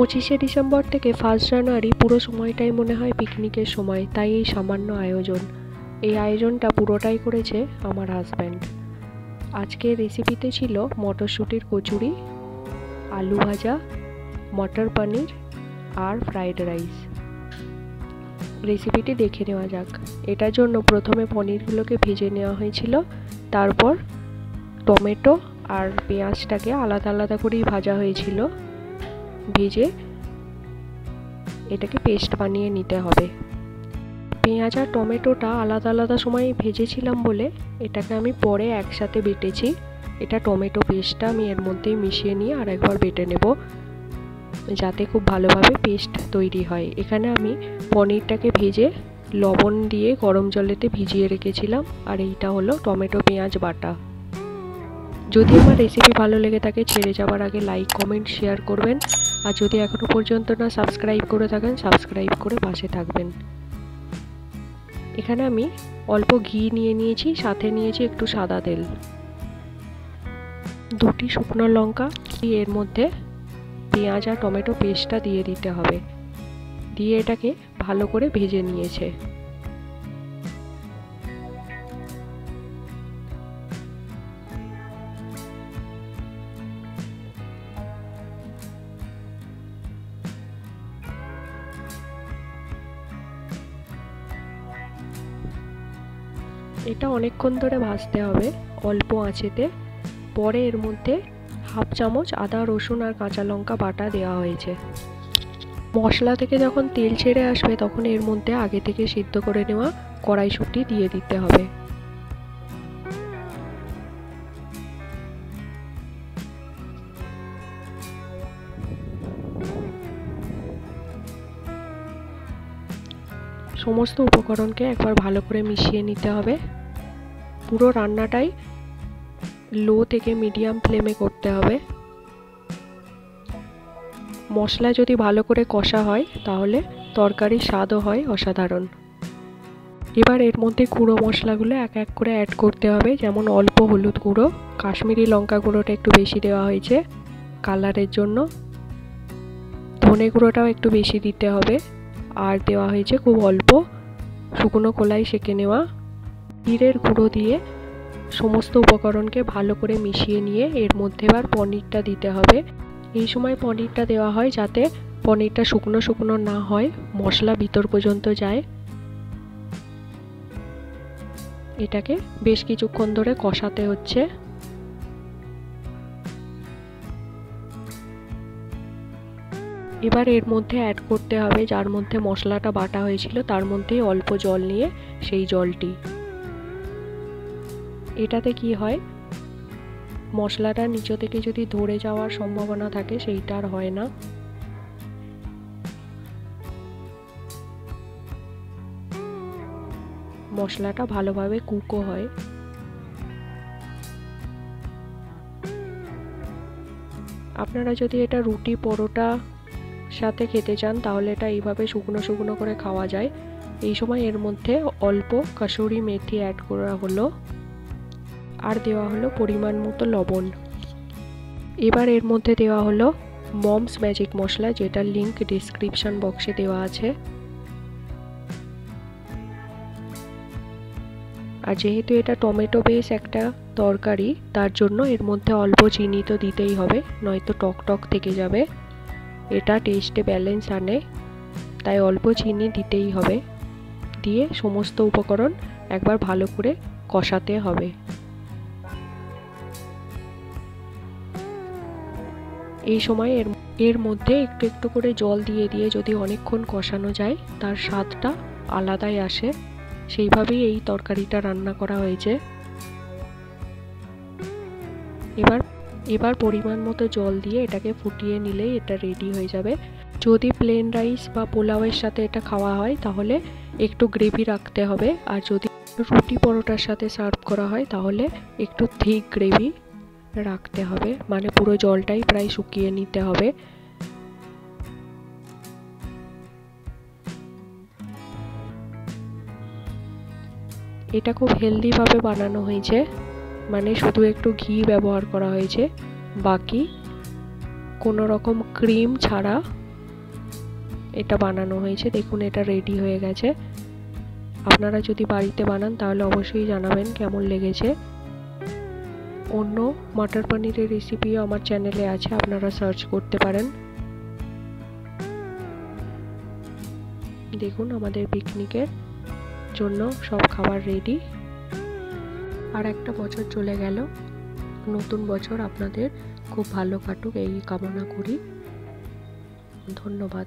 25শে December থেকে 1 জানুয়ারি পুরো সময়টাই মনে হয় পিকনিকের সময়, তাই এই সামান্য আয়োজন। এই আয়োজনটা পুরোটাই করেছে আমার হাজব্যান্ড। আজকের রেসিপিতে ছিল মটরশুঁটির কচুরি, আলু ভাজা, মটর পনির আর ফ্রাইড রাইস। রেসিপিটি দেখে নেওয়া যাক। এটার জন্য প্রথমে পনিরগুলোকে ভেজে নেওয়া হয়েছিল, তারপর টমেটো আর পেঁয়াজটাকে আলাদা আলাদা করেই ভাজা হয়েছিল। ভেজে এটাকে পেস্ট বানিয়ে নিতে হবে। পেঁয়াজ আর টমেটোটা আলাদা আলাদা সময় ভেজেছিলাম বলে এটাকে আমি পরে একসাথে বেটেছি। এটা টমেটো পেস্টটা আমি এর মধ্যেই মিশিয়ে নিয়ে আর একবার বেটে নেব, যাতে খুব ভালোভাবে পেস্ট তৈরি হয়। এখানে আমি পনিরটাকে ভেজে লবণ দিয়ে গরম জলেতে ভিজিয়ে রেখেছিলাম, আর এইটা হলো টমেটো পেঁয়াজ বাটা। যদি আমার রেসিপি ভালো লেগে থাকে ছেড়ে যাওয়ার আগে লাইক, কমেন্ট, শেয়ার করবেন। আর যদি এখনও পর্যন্ত না সাবস্ক্রাইব করে থাকেন সাবস্ক্রাইব করে পাশে থাকবেন। এখানে আমি অল্প ঘি নিয়ে নিয়েছি, সাথে নিয়েছি একটু সাদা তেল, 2টি শুকনো লঙ্কা। এর মধ্যে পেঁয়াজ আর টমেটো পেস্টটা দিয়ে দিতে হবে, দিয়ে এটাকে ভালো করে ভেজে নিয়েছে। এটা অনেকক্ষণ ধরে ভাজতে হবে অল্প আঁচেতে। পরে এর মধ্যে 1/2 চামচ আদা, রসুন আর কাঁচা লঙ্কা বাটা দেওয়া হয়েছে। মশলা থেকে যখন তেল ছেড়ে আসবে তখন এর মধ্যে আগে থেকে সিদ্ধ করে নেওয়া কড়াইশুঁটি দিয়ে দিতে হবে। সমস্ত উপকরণকে একবার ভালো করে মিশিয়ে নিতে হবে। পুরো রান্নাটাই লো থেকে মিডিয়াম ফ্লেমে করতে হবে। মশলা যদি ভালো করে কষা হয় তাহলে তরকারির স্বাদও হয় অসাধারণ। এবার এর মধ্যে গুঁড়ো মশলাগুলো এক এক করে অ্যাড করতে হবে। যেমন অল্প হলুদ গুঁড়ো, কাশ্মীরি লঙ্কা গুঁড়োটা একটু বেশি দেওয়া হয়েছে কালারের জন্য, ধনে গুঁড়োটাও একটু বেশি দিতে হবে, আর দেওয়া হয়েছে খুব অল্প শুকনো কলাই সেঁকে নেওয়া জিরের গুঁড়ো দিয়ে সমস্ত উপকরণকে ভালো করে মিশিয়ে নিয়ে এর মধ্যে এবার পনিরটা দিতে হবে। এই সময় পনিরটা দেওয়া হয় যাতে পনিরটা শুকনো শুকনো না হয়, মশলা ভিতর পর্যন্ত যায়। এটাকে বেশ কিছুক্ষণ ধরে কষাতে হচ্ছে। এবার এর মধ্যে অ্যাড করতে হবে যার মধ্যে মশলাটা বাটা হয়েছিল তার মধ্যে অল্প জল নিয়ে সেই জলটি। এটাতে কি হয়, মশলাটা নিচে থেকে যদি ধরে যাওয়ার সম্ভাবনা থাকে সেইটা আর হয় না। মশলাটা ভালোভাবে কুকও হয়। আপনারা যদি এটা রুটি, পরোটা সাথে খেতে চান তাহলে এটা এইভাবে শুকনো শুকনো করে খাওয়া যায়। এই সময় এর মধ্যে অল্প কসুরি মেথি অ্যাড করা হলো, আর দেওয়া হলো পরিমাণ মতো লবণ। এবার এর মধ্যে দেওয়া হলো মমস ম্যাজিক মশলা, যেটার লিংক ডিসক্রিপশন বক্সে দেওয়া আছে। আর যেহেতু এটা টমেটো বেস একটা তরকারি তার জন্য এর মধ্যে অল্প চিনি তো দিতেই হবে, নয়তো টক টক থেকে যাবে। এটা টেস্টে ব্যালেন্স আনে, তাই অল্প চিনি দিতেই হবে। দিয়ে সমস্ত উপকরণ একবার ভালো করে কষাতে হবে। এই সময় এর মধ্যে একটু একটু করে জল দিয়ে দিয়ে যদি অনেকক্ষণ কষানো যায় তার স্বাদটা আলাদাই আসে। সেইভাবেই এই তরকারিটা রান্না করা হয়েছে। এবার পরিমাণ মতো জল দিয়ে এটাকে ফুটিয়ে নিলেই এটা রেডি হয়ে যাবে। যদি প্লেন রাইস বা পোলাওয়ের সাথে এটা খাওয়া হয় তাহলে একটু গ্রেভি রাখতে হবে, আর যদি রুটি পরোটার সাথে সার্ভ করা হয় তাহলে একটু থিক গ্রেভি রাখতে হবে, মানে পুরো জলটাই প্রায় শুকিয়ে নিতে হবে। এটা খুব হেলদিভাবে বানানো হয়েছে, মানে শুধু একটু ঘি ব্যবহার করা হয়েছে, বাকি কোনো রকম ক্রিম ছাড়া এটা বানানো হয়েছে। দেখুন এটা রেডি হয়ে গেছে। আপনারা যদি বাড়িতে বানান তাহলে অবশ্যই জানাবেন কেমন লেগেছে। অন্য মটর পনিরের রেসিপিও আমার চ্যানেলে আছে, আপনারা সার্চ করতে পারেন। দেখুন আমাদের পিকনিকের জন্য সব খাবার রেডি। আর একটা বছর চলে গেল, নতুন বছর আপনাদের খুব ভালো কাটুক এই কামনা করি। ধন্যবাদ।